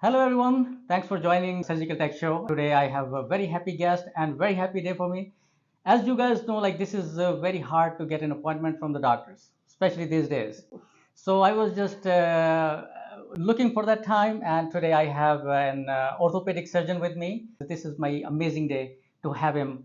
Hello everyone, thanks for joining Surgical Tech Show. Today I have a very happy guest and very happy day for me. As you guys know, this is very hard to get an appointment from the doctors, especially these days. So I was just looking for that time, and today I have an orthopedic surgeon with me. This is my amazing day to have him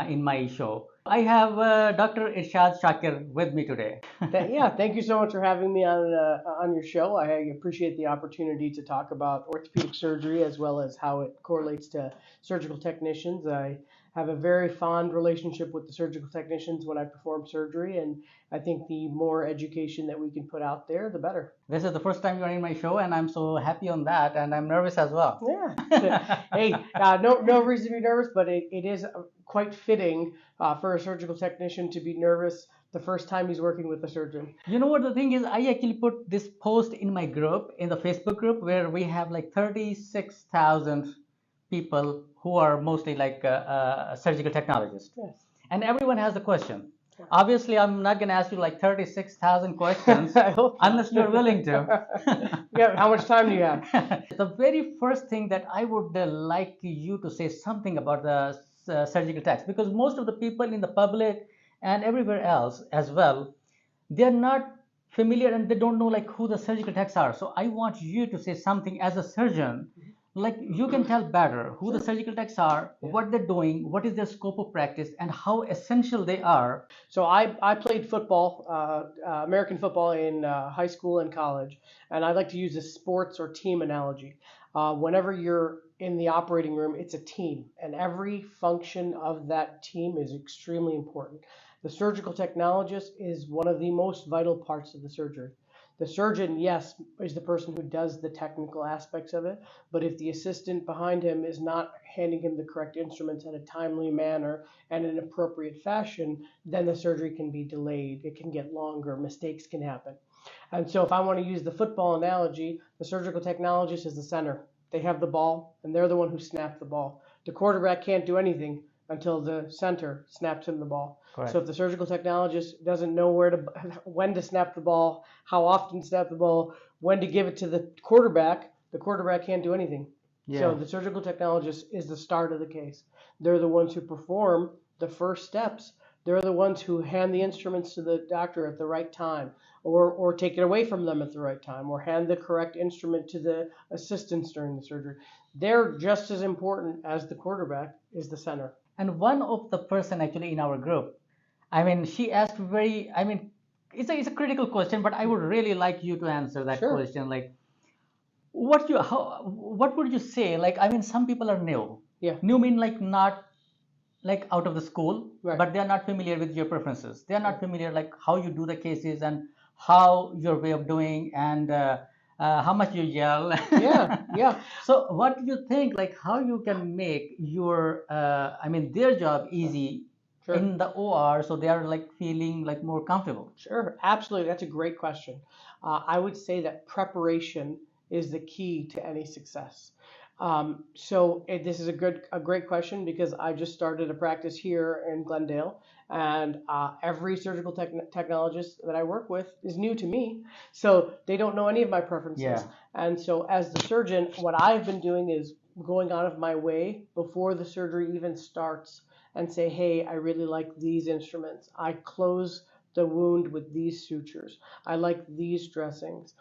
in my show. I have Dr. Irshad Shakir with me today. Yeah, thank you so much for having me on your show. I appreciate the opportunity to talk about orthopedic surgery as well as how it correlates to surgical technicians. I have a very fond relationship with the surgical technicians when I perform surgery, and I think the more education that we can put out there, the better. This is the first time you're in my show, and I'm so happy on that, and I'm nervous as well. Yeah. Hey, no reason to be nervous, but it is quite fitting for a surgical technician to be nervous the first time he's working with a surgeon. You know what the thing is? I actually put this post in my group, in the Facebook group, where we have like 36,000 people who are mostly surgical technologists. Yes. And everyone has a question. Yeah. Obviously, I'm not going to ask you like 36,000 questions I hope unless you're willing to. Yeah, how much time do you have? The very first thing that I would like you to say something about the surgical techs, because most of the people in the public and everywhere else as well, they're not familiar and they don't know like who the surgical techs are. So I want you to say something as a surgeon, like you can tell better who the surgical techs are, Yeah. what they're doing, what is their scope of practice, and how essential they are. So I played football, American football in high school and college, and I like to use a sports or team analogy. Whenever you're in the operating room, it's a team, and every function of that team is extremely important. The surgical technologist is one of the most vital parts of the surgery. The surgeon, yes, is the person who does the technical aspects of it, but if the assistant behind him is not handing him the correct instruments in a timely manner and in an appropriate fashion, then the surgery can be delayed. It can get longer. Mistakes can happen. And so, if I want to use the football analogy, the surgical technologist is the center. They have the ball, and they're the one who snapped the ball. The quarterback can't do anything until the center snaps him the ball. Correct. So if the surgical technologist doesn't know when to snap the ball, how often to snap the ball, when to give it to the quarterback can't do anything. Yeah. So the surgical technologist is the start of the case. They're the ones who perform the first steps. They're the ones who hand the instruments to the doctor at the right time, or take it away from them at the right time, or hand the correct instrument to the assistants during the surgery. They're just as important as the quarterback is the center. And one of the person actually in our group, I mean, she asked very, I mean, it's a critical question, but I would really like you to answer that Sure. question. Like, what would you say? Like, I mean, some people are new. Yeah. New mean like not like out of the school, Right. but they are not familiar with your preferences. They are not familiar like how you do the cases and how your way of doing and how much you yell. Yeah, yeah. So what do you think? Like how you can make your, I mean, their job easy Sure. in the OR, so they are like feeling like more comfortable. Sure, absolutely. That's a great question. I would say that preparation is the key to any success. This is a great question because I just started a practice here in Glendale, and every surgical technologist that I work with is new to me, so they don't know any of my preferences. Yeah. And so, as the surgeon, what I've been doing is going out of my way before the surgery even starts and say, hey, I really like these instruments. I close the wound with these sutures. I like these dressings.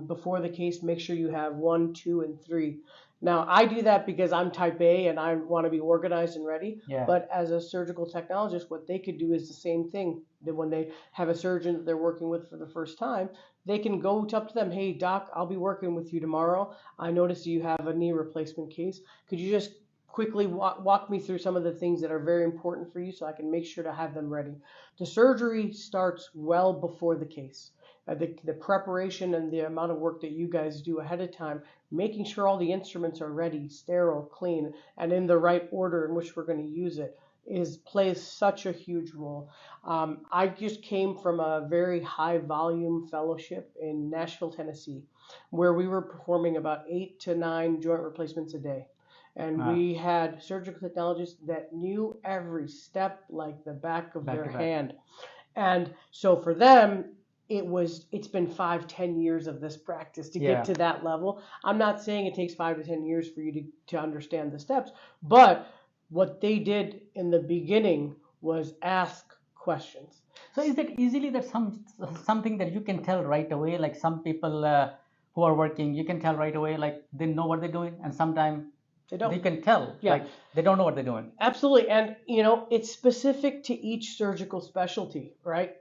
Before the case, make sure you have 1, 2, and 3. Now, I do that because I'm type A and I want to be organized and ready. Yeah. But as a surgical technologist, what they could do is the same thing. That when they have a surgeon that they're working with for the first time, they can go up to them, hey, doc, I'll be working with you tomorrow. I noticed you have a knee replacement case. Could you just quickly walk me through some of the things that are very important for you so I can make sure to have them ready? The surgery starts well before the case. The preparation and the amount of work that you guys do ahead of time, making sure all the instruments are ready, sterile, clean, and in the right order in which we're going to use it plays such a huge role. I just came from a very high volume fellowship in Nashville, Tennessee, where we were performing about 8 to 9 joint replacements a day. And Wow. we had surgical technologists that knew every step like the back of their hand. And so for them, it's been 5-10 years of this practice to get Yeah. to that level. I'm not saying it takes 5 to 10 years for you to understand the steps, but what they did in the beginning was ask questions. So is it easily that something that you can tell right away? Like some people who are working, you can tell right away, like they know what they're doing, and sometimes They they don't. can tell, Yeah, like they don't know what they're doing. absolutely. And, it's specific to each surgical specialty, right?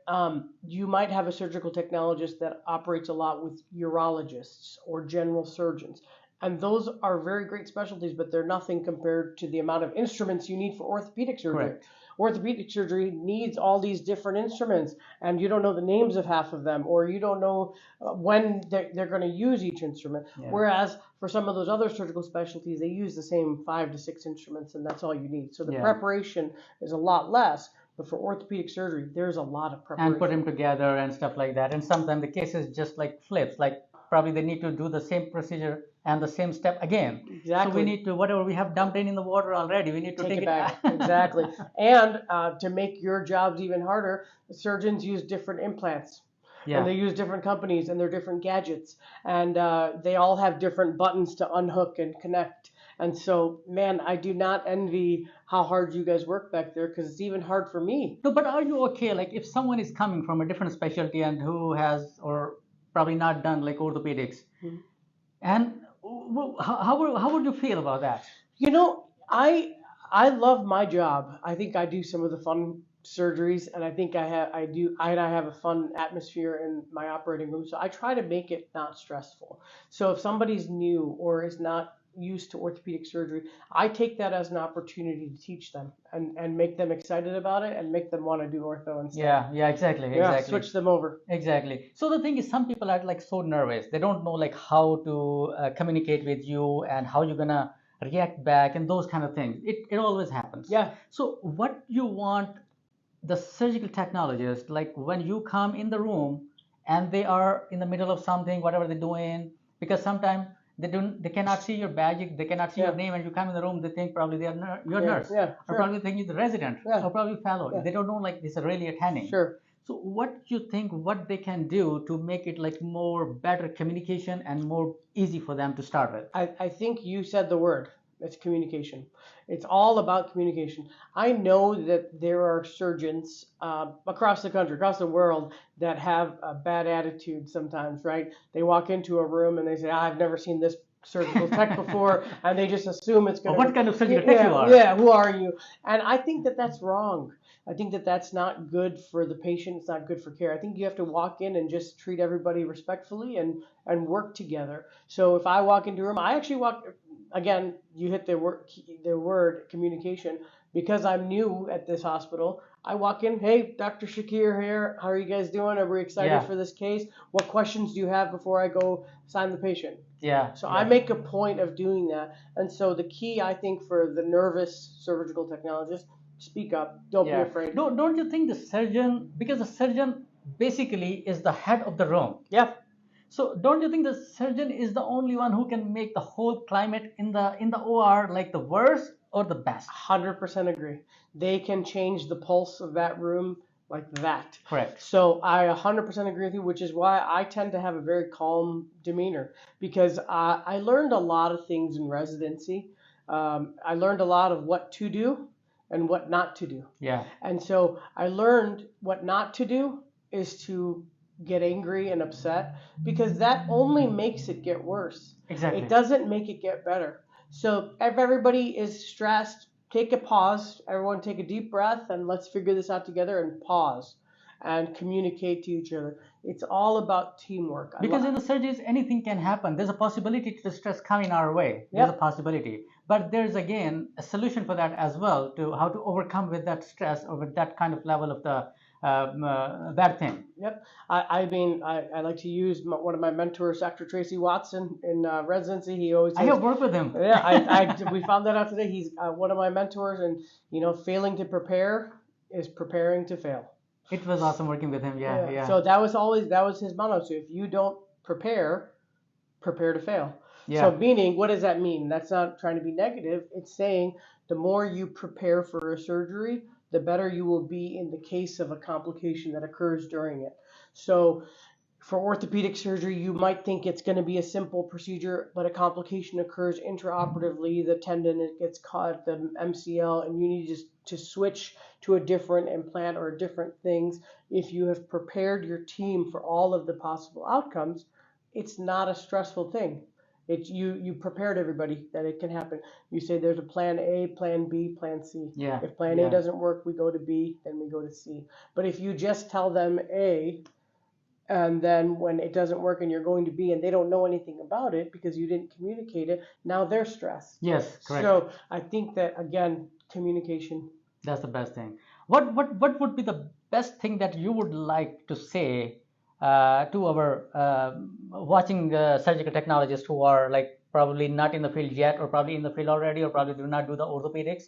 You might have a surgical technologist that operates a lot with urologists or general surgeons. And those are very great specialties, but they're nothing compared to the amount of instruments you need for orthopedic surgery. Correct. Orthopedic surgery needs all these different instruments, and you don't know the names of half of them, or you don't know when they're going to use each instrument. Yeah. Whereas for some of those other surgical specialties, they use the same 5 to 6 instruments, and that's all you need. So the Yeah. preparation is a lot less. But for orthopedic surgery, there's a lot of preparation. And put them together and stuff like that. And sometimes the case is just like flips, like probably they need to do the same procedure and the same step again. Exactly. So we need to, whatever we have dumped in the water already, we need to take it it back. Exactly. And to make your jobs even harder, surgeons use different implants. Yeah. And they use different companies and they're different gadgets. And they all have different buttons to unhook and connect. And so, man, I do not envy how hard you guys work back there because it's even hard for me. No, but are you okay? Like if someone is coming from a different specialty and who has or probably not done like orthopedics, Mhm. and how would you feel about that? You know, I love my job. I think I do some of the fun surgeries, and I think I have a fun atmosphere in my operating room. So I try to make it not stressful. So if somebody's new or is not used to orthopedic surgery, I take that as an opportunity to teach them and make them excited about it and make them want to do ortho instead. Yeah, exactly, Yeah, exactly. switch them over. Exactly. So the thing is, some people are like so nervous. They don't know like how to communicate with you and how you're gonna react back and those kind of things. It always happens. Yeah. So what you want the surgical technologist, like when you come in the room and they are in the middle of something, whatever they're doing, because sometimes they cannot see your badge, they cannot see your Yeah. name, and you come in the room, they think probably they are you're a Yeah, nurse, yeah, or sure. probably think you're the resident, Yeah. or probably fellow. Yeah. They don't know like this is really attending. Sure. So what you think what they can do to make it like more better communication and more easy for them to start with? I think you said the word. It's communication. It's all about communication. I know that there are surgeons across the country, across the world, that have a bad attitude sometimes, right? They walk into a room and they say, I've never seen this surgical tech before, and they just assume it's going to Or what kind of surgical tech you are? Yeah, who are you? And I think that that's wrong. I think that that's not good for the patient. It's not good for care. I think you have to walk in and just treat everybody respectfully and work together. So if I walk into a room, I actually walk, again, you hit the word communication. Because I'm new at this hospital, I walk in, hey, Dr. Shakir here. How are you guys doing? Are we excited Yeah. for this case? What questions do you have before I go sign the patient? Yeah. So yeah. I make a point of doing that. And so the key, I think, for the nervous surgical technologist, speak up. Don't be afraid. Don't you think the surgeon, because the surgeon basically is the head of the room. Yeah. So don't you think the surgeon is the only one who can make the whole climate in the OR like the worst or the best? 100% agree. They can change the pulse of that room like that. Correct. So I 100% agree with you, which is why I tend to have a very calm demeanor because I learned a lot of things in residency. I learned a lot of what to do and what not to do. Yeah. And so I learned what not to do is to get angry and upset because that only makes it get worse. Exactly. It doesn't make it get better. So if everybody is stressed, take a pause. Everyone take a deep breath and let's figure this out together and pause and communicate to each other. It's all about teamwork. Because in the surgeries, anything can happen. There's a possibility to the stress coming our way. There's a possibility. But there's again a solution for that as well, to how to overcome with that stress or with that kind of level of the bad thing. Yep. I like to use one of my mentors, Dr. Tracy Watson, in residency. He always says, I have worked with him. Yeah, we found that out today. He's one of my mentors, and failing to prepare is preparing to fail. It was awesome working with him. Yeah. So that was his motto. So if you don't prepare to fail. Yeah. So meaning, what does that mean? That's not trying to be negative. It's saying the more you prepare for a surgery, the better you will be in the case of a complication that occurs during it. So for orthopedic surgery, you might think it's going to be a simple procedure, but a complication occurs intraoperatively. The tendon it gets caught, the MCL, and you need to switch to a different implant or different things. If you have prepared your team for all of the possible outcomes, it's not a stressful thing. You prepared everybody that it can happen. You say there's a plan A, plan B, plan C. Yeah, If plan A yeah. doesn't work, we go to B, then we go to C. But if you just tell them A, and then when it doesn't work and you're going to B and they don't know anything about it because you didn't communicate it, now they're stressed. Yes, correct. So I think that again, communication. That's the best thing. What would be the best thing that you would like to say to our watching surgical technologists who are like probably not in the field yet, or probably in the field already, or probably do not do the orthopedics?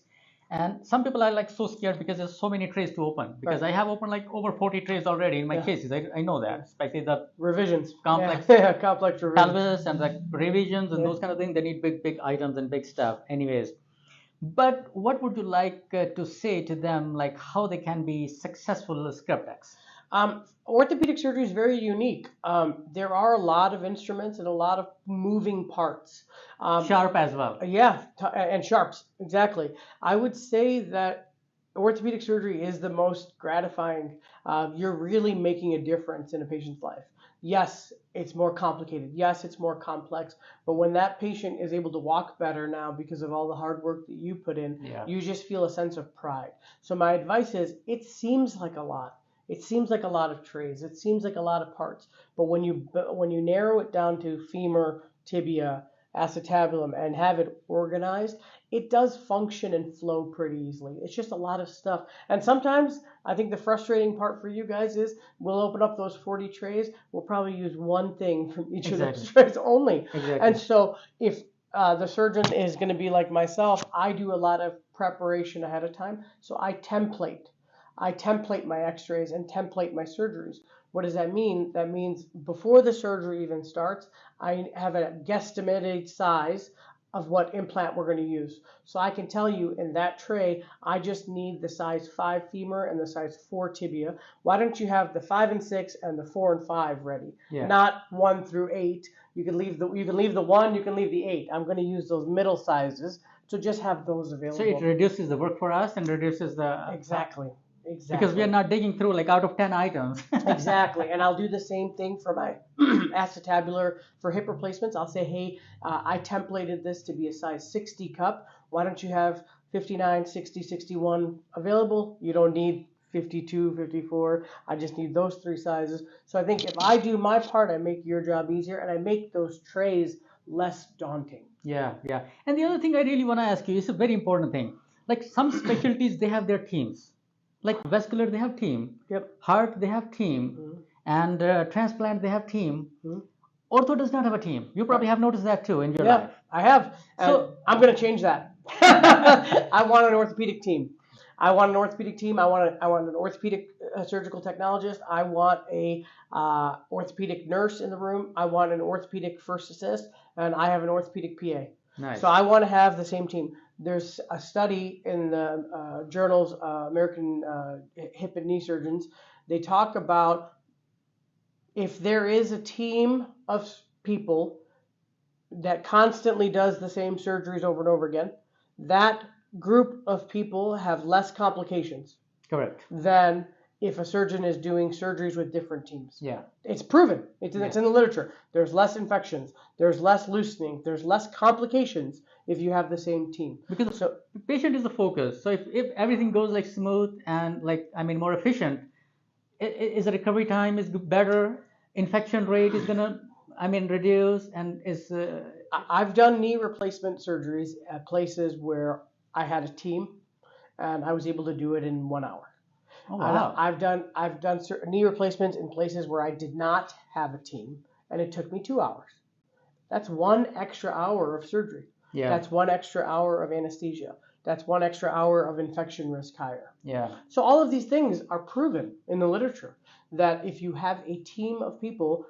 And some people are like so scared because there's so many trays to open. Because Right. I have opened like over 40 trays already in my Yeah. cases. I know that, especially the Revisions. complex Yeah, complex revisions. pelvis and like revisions and Yeah. those kind of things. They need big items and big stuff. Anyways, but what would you like to say to them, like how they can be successful script techs? Orthopedic surgery is very unique. There are a lot of instruments and a lot of moving parts. Sharp as well. Yeah, and sharps, exactly. I would say that orthopedic surgery is the most gratifying. You're really making a difference in a patient's life. Yes, it's more complicated. Yes, it's more complex. But when that patient is able to walk better now because of all the hard work that you put in, Yeah. you just feel a sense of pride. So my advice is, it seems like a lot. It seems like a lot of trays. It seems like a lot of parts. But when you narrow it down to femur, tibia, acetabulum, and have it organized, it does function and flow pretty easily. It's just a lot of stuff. And sometimes I think the frustrating part for you guys is we'll open up those 40 trays. We'll probably use one thing from each of those trays only. Exactly. And so if the surgeon is going to be like myself, I do a lot of preparation ahead of time. So I template. I template my x-rays and template my surgeries. What does that mean? That means before the surgery even starts, I have a guesstimated size of what implant we're going to use. So I can tell you in that tray, I just need the size 5 femur and the size 4 tibia. Why don't you have the 5 and 6 and the 4 and 5 ready? Yeah. Not 1 through 8. You can leave the 1, you can leave the 8. I'm going to use those middle sizes. So just have those available. So it reduces the work for us and reduces the Exactly. because we are not digging through like out of 10 items. Exactly. And I'll do the same thing for my acetabular for hip replacements. I'll say, hey, I templated this to be a size 60 cup. Why don't you have 59, 60, 61 available? You don't need 52, 54. I just need those 3 sizes. So I think if I do my part, I make your job easier and I make those trays less daunting. Yeah, yeah. And the other thing I really want to ask you is a very important thing. Like some specialties, they have their teams. Like vascular, they have team. Yep. Heart, they have team. Mm-hmm. And transplant, they have team. Mm-hmm. Ortho does not have a team. You probably have noticed that too in your Yeah, life. I have. So I'm going to change that. I want an orthopedic team. I want an orthopedic surgical technologist. I want a orthopedic nurse in the room. I want an orthopedic first assist, and I have an orthopedic PA. Nice. So I want to have the same team. There's a study in the journals, American Hip and Knee Surgeons. They talk about if there is a team of people that constantly does the same surgeries over and over again, that group of people have less complications. Correct. Than if a surgeon is doing surgeries with different teams. Yeah. It's proven. It's in the literature. There's less infections. There's less loosening. There's less complications if you have the same team. Because the patient is the focus. So if everything goes like smooth and more efficient, is the recovery time is better, infection rate is gonna reduce, and is. I've done knee replacement surgeries at places where I had a team, and I was able to do it in 1 hour. Oh, wow. I've done knee replacements in places where I did not have a team, and it took me 2 hours. That's 1 extra hour of surgery. Yeah. That's 1 extra hour of anesthesia. That's 1 extra hour of infection risk higher. Yeah. So all of these things are proven in the literature that if you have a team of people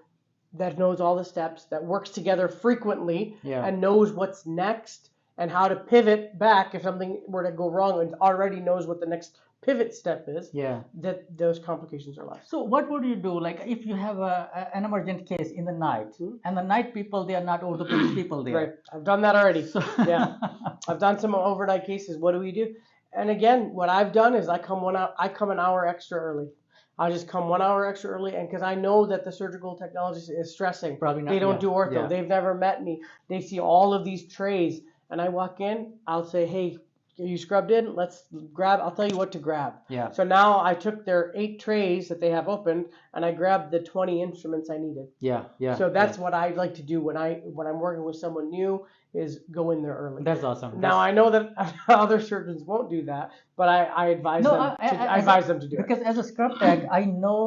that knows all the steps, that works together frequently, and knows what's next and how to pivot back if something were to go wrong, and already knows what the next pivot step is, Yeah. that those complications are less. So what would you do, like if you have an emergent case in the night, Hmm? and the night people, they are not orthopedic people Right. there. I've done that already. So Yeah. I've done some overnight cases. What do we do? And again, what I've done is I come an hour extra early. I just come 1 hour extra early, and because I know that the surgical technologist is stressing. probably not. They don't Yeah. do ortho. Yeah. They've never met me. They see all of these trays, and I walk in. I'll say, "Hey, are you scrubbed in? Let's grab. I'll tell you what to grab." Yeah. So now I took their 8 trays that they have opened, and I grabbed the 20 instruments I needed. Yeah. Yeah. So that's yeah. what I like to do when I'm working with someone new, is go in there early. That's awesome. Now I know that other surgeons won't do that, but I advise No, them I advise them to do it. because as a scrub tech, I know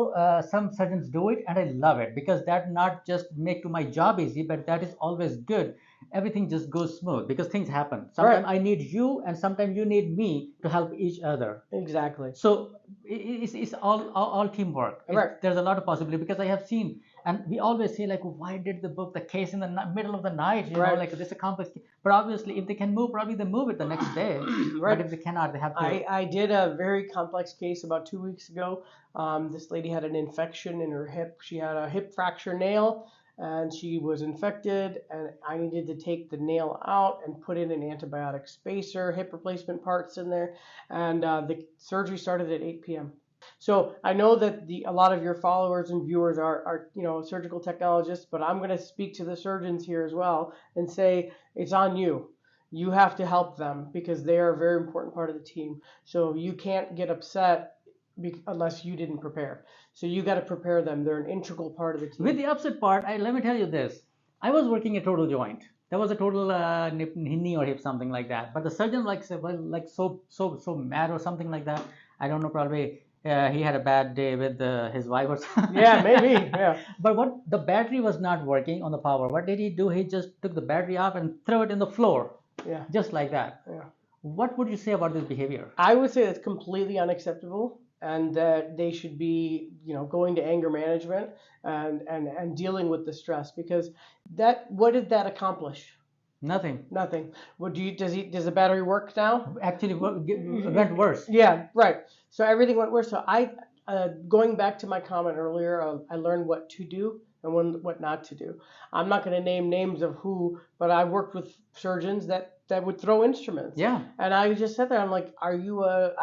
some surgeons do it, and I love it because that not just make to my job easy, but that is always good. Everything just goes smooth because things happen. Sometimes Right. I need you, and sometimes you need me to help each other. Exactly. So it's all teamwork. Right. There's a lot of possibility because I have seen, and we always say like, why did they book the case in the middle of the night? You know, Right. like this is a complex. But obviously, if they can move, probably they move it the next day. Right. But if they cannot, they have to. I did a very complex case about 2 weeks ago. This lady had an infection in her hip. She had a hip fracture nail, and she was infected, and I needed to take the nail out and put in an antibiotic spacer, hip replacement parts in there, and the surgery started at 8 p.m. So I know that a lot of your followers and viewers are surgical technologists, but I'm going to speak to the surgeons here as well and say it's on you. You have to help them because they are a very important part of the team. So you can't get upset unless you didn't prepare. So you got to prepare them. They're an integral part of the team. With the upset part, let me tell you this. I was working a total joint. There was a total knee or hip, something like that. But the surgeon said, well, like so mad or something like that. I don't know, probably he had a bad day with his wife or something. Yeah, maybe. Yeah. But the battery was not working on the power. What did he do? He just took the battery off and threw it in the floor. Yeah. Just like that. Yeah. What would you say about this behavior? I would say that's completely unacceptable, and that they should be, going to anger management and dealing with the stress, because what did that accomplish? Nothing. Nothing. What does the battery work now? Actually, went worse. Yeah, right. So everything went worse. So going back to my comment earlier, I learned what to do and what not to do. I'm not going to name names of who, but I worked with surgeons that would throw instruments. Yeah. And I just sat there. I'm like, I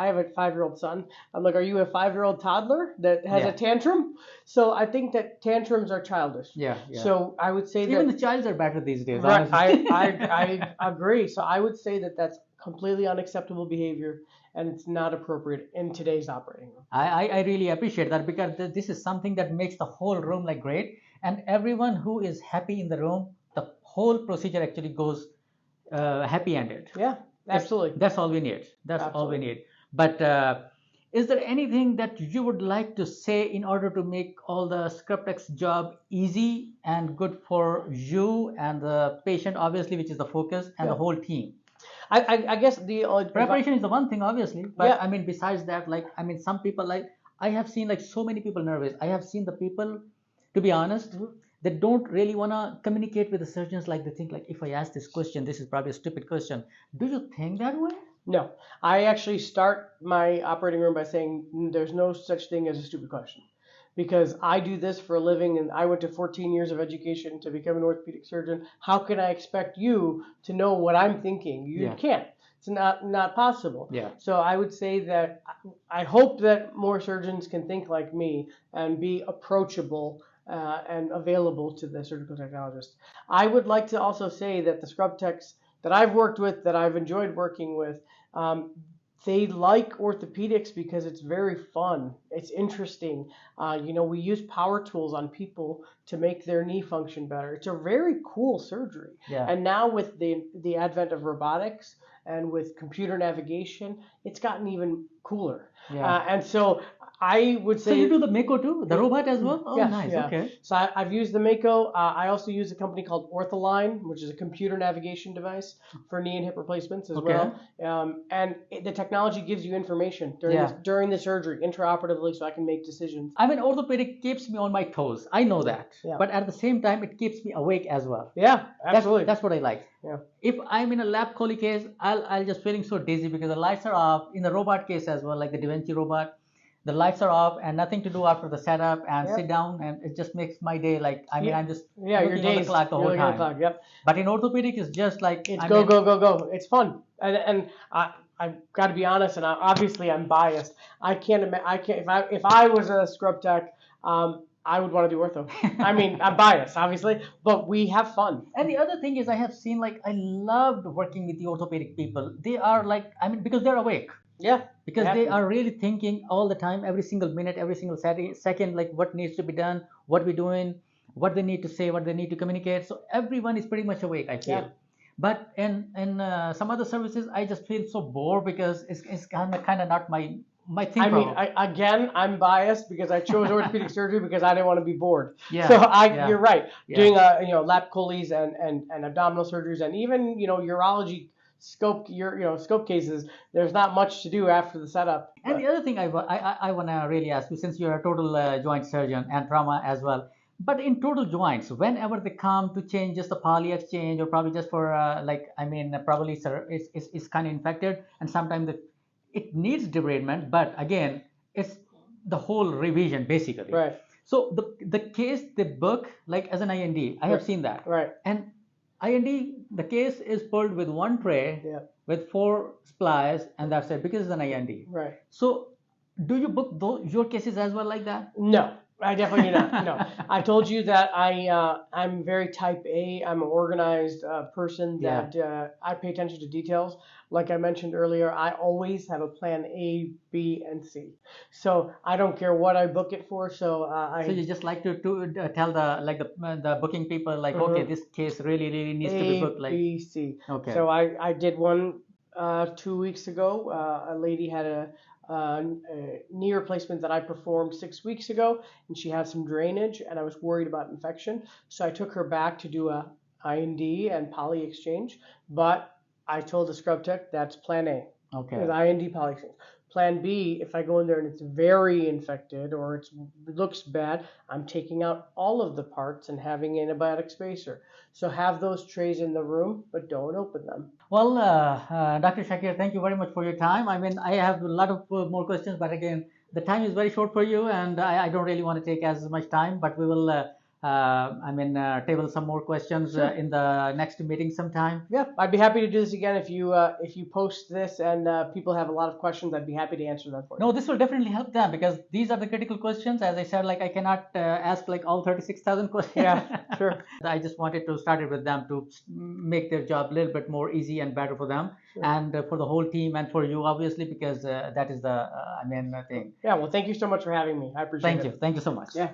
have a 5-year-old son. I'm like, are you a 5-year-old toddler that has Yeah. a tantrum? So I think that tantrums are childish. Yeah. Yeah. So I would say Even that. the childs are better these days. Right. Honestly. I agree. So I would say that that's completely unacceptable behavior, and it's not appropriate in today's operating room. I really appreciate that because this is something that makes the whole room like great, and everyone who is happy in the room, the whole procedure actually goes happy ended. Yeah, absolutely. That's all we need. That's all we need. But is there anything that you would like to say in order to make all the scrub tech's job easy and good for you and the patient, obviously, which is the focus, and the whole team? I guess the Preparation is the one thing, obviously, but Yeah. I mean, besides that, some people, I have seen so many people nervous. I have seen the people, to be honest, they don't really want to communicate with the surgeons. Like they think, if I ask this question, this is probably a stupid question. Do you think that way? No, I actually start my operating room by saying there's no such thing as a stupid question, because I do this for a living, and I went to 14 years of education to become an orthopedic surgeon. How can I expect you to know what I'm thinking? You can't. It's not possible. Yeah. So I would say that I hope that more surgeons can think like me and be approachable and available to the surgical technologist. I would like to also say that the scrub techs that I've worked with, that I've enjoyed working with, they like orthopedics because it's very fun. It's interesting. We use power tools on people to make their knee function better. It's a very cool surgery. Yeah. And now with the advent of robotics and with computer navigation, it's gotten even cooler. Yeah. And so I would So say. you do the Mako too, the robot as well? Oh, Yes, nice. yeah. Okay. So I've used the Mako. I also use a company called Ortholine, which is a computer navigation device for knee and hip replacements as Okay. well. And the technology gives you information Yeah. during the surgery intraoperatively, so I can make decisions. I mean, orthopedic keeps me on my toes. I know that. Yeah. But at the same time, it keeps me awake as well. Yeah, absolutely. That's what I like. Yeah. If I'm in a lap chole case, I'll just feeling so dizzy because the lights are off. In the robot case as well, like the Da Vinci robot, the lights are off and nothing to do after the setup and Yep. sit down, and it just makes my day like I'm just Yeah, you're looking on the dazed. clock the You're whole looking at the time. clock. Yep. But in orthopedic, it's just like It's go, go, go, go. It's fun. And I've got to be honest, and obviously I'm biased. I can't. If I was a scrub tech, I would want to do ortho. I mean, I'm biased, obviously, but we have fun. And the other thing is, I have seen like I loved working with the orthopedic people. They are like, I mean, because they're awake. Yeah. Because they are really thinking all the time, every single minute, every single second, like what needs to be done, what we're doing, what they need to say, what they need to communicate. So everyone is pretty much awake, I feel. Yeah. But in some other services, I just feel so bored because it's kind of not my thing. I mean, I'm biased because I chose orthopedic surgery because I didn't want to be bored. Yeah. So Yeah. you're right. Yeah. Doing lap choles and abdominal surgeries and even urology scope cases. There's not much to do after the setup. And the other thing I want to really ask you, since you're a total joint surgeon and trauma as well, but in total joints, whenever they come to change just the poly exchange or probably just for probably it's kind of infected and sometimes it needs debridement, but again, it's the whole revision basically. Right. So the case they book like as an IND, I have seen that. Right. And IND, the case is pulled with one tray. Yeah. With 4 splies, and that's it because it's an IND. Right. So, do you book your cases as well like that? No, I definitely do not. No, I told you that I'm very type A. I'm an organized person that I pay attention to details. Like I mentioned earlier, I always have a plan A, B, and C. So I don't care what I book it for. So So you just like to tell the booking people like, okay, this case really needs to be booked like A, B, C. Okay. So I did one 2 weeks ago. A lady had a knee replacement that I performed 6 weeks ago, and she had some drainage, and I was worried about infection. So I took her back to do a IND and poly exchange, but I told the scrub tech that's plan A. Okay. With IND poly exchange. Plan B, if I go in there and it's very infected or it looks bad, I'm taking out all of the parts and having antibiotic spacer. So have those trays in the room, but don't open them. Well, Dr. Shakir, thank you very much for your time. I mean, I have a lot of more questions, but again, the time is very short for you, and I don't really want to take as much time, but we will table some more questions in the next meeting sometime. Yeah, I'd be happy to do this again if you post this and people have a lot of questions. I'd be happy to answer them for you. No, this will definitely help them because these are the critical questions. As I said, like I cannot ask like all 36,000 questions. Yeah, sure. I just wanted to start it with them to make their job a little bit more easy and better for them, and for the whole team and for you, obviously, because that is the thing. Yeah, well, thank you so much for having me. I appreciate it. Thank you so much. Yeah.